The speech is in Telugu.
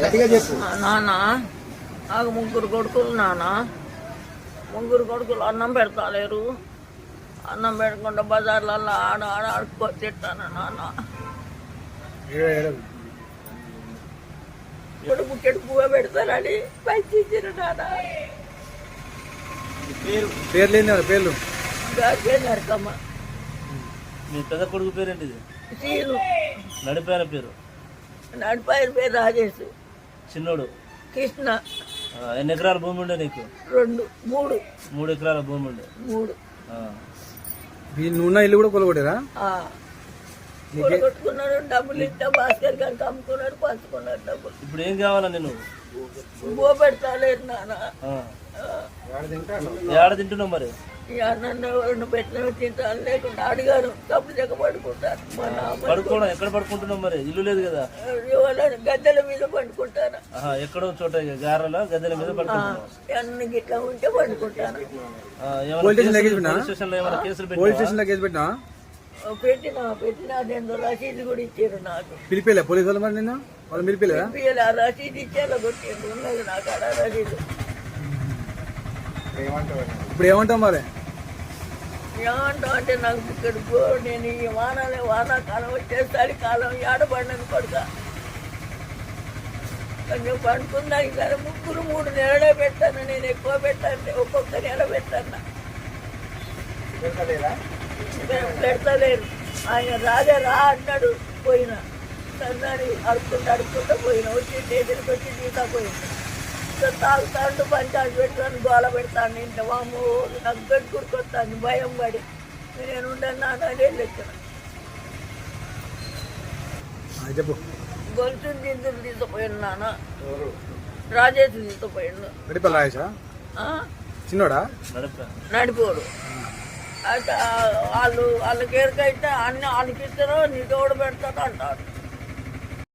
నాన్న నాకు ముగ్గురు కొడుకులు నాన్న. ముగ్గురు కొడుకులు అన్నం పెడతాలేరు. అన్నం పెట్టకుండా బజార్లలో ఆడుకొని తిట్టాను నాన్న. ఇప్పుడు బుక్కెడు పువ్వు పెడతారని పంచించారు నాన్న. పేర్లు నరకమ్మ. మీ పెద్ద కొడుకు పేరేంటిది? సీను. నడిపాయన పేరు? నడిపాయన పేరు రాజేష్. చిన్నోడు కృష్ణ. ఎన్ని ఎకరాల భూమి ఉండే నీకు? 2 3 3 ఎకరాల భూమి ఉండే. 3. నువ్వున్న ఇల్లు కూడా కొలగొట్టారా? కొట్టుకున్నాడు. డబ్బులు ఇస్తే భాస్కర్ గారికి అమ్ముకున్నాడు, పంచుకున్నాడు డబ్బులు. ఇప్పుడు ఏం కావాలా నేను? బో పెడతాలేదు నాన్న. ఏడ తింటున్నావు మరి? నన్ను పెట్టిన తింటాను, లేకుండా అడిగాను తప్పు చెక్క పడుకుంటాను. పడుకోవడం ఎక్కడ పడుకుంటున్నావు మరి? ఇల్లు లేదు కదా? గద్దెల మీద పండుకుంటాను. ఎక్కడో చోట గారెల గద్దెల మీద పడుకుంటున్నావు? అన్ని గిట్లా ఉంటే పండుకుంటాను. పెట్టిన 2 రసీదు కూడా ఇచ్చారు నాకు. పిలిపేలే పోలీసు వాళ్ళు మరి నిన్న? వాళ్ళు పిలిపేలేదా? ఆ రసీదు ఇచ్చేలా కొట్టిండు. ఉన్నది నాకు అలా రసీదు. ఇప్పుడు ఏమంటావు మరి? ఏమంటావు అంటే నాకు ఇక్కడ నేను ఈ వానాకాలం వచ్చేసరి కాలం ఏడబడినది కొడుక. కొంచెం పండుకున్నాను సరే. 3 నెలలే పెట్టాను. నేను ఎక్కువ పెట్టాను, ఒక్కొక్క నెల పెట్టాను. పెడతలేరు. ఆయన రాజా రా అన్నాడు. పోయినా సన్నాడు అడుక్కుంటూ పోయినా. వచ్చి స్టేషన్కి వచ్చి తీసా పోయినా. తాగుతాడు, పంచాయతీ పెడతాను, గోల పెడతాను. ఇంత వాము నాకు గట్టుకుడుకొస్తాను భయం పడి. నేను ఉండను నాన్న అదే లెక్కన. గొలుసు దిందులు తీసుకుపోయాను నాన్న. రాజేష్ తీసుకుపోయాడు. చిన్నోడా? నడిపోడు. అయితే వాళ్ళకి ఎరకైతే అన్ని వాళ్ళకి ఇస్తారో నీకు ఎవడు పెడతాడో అంటారు.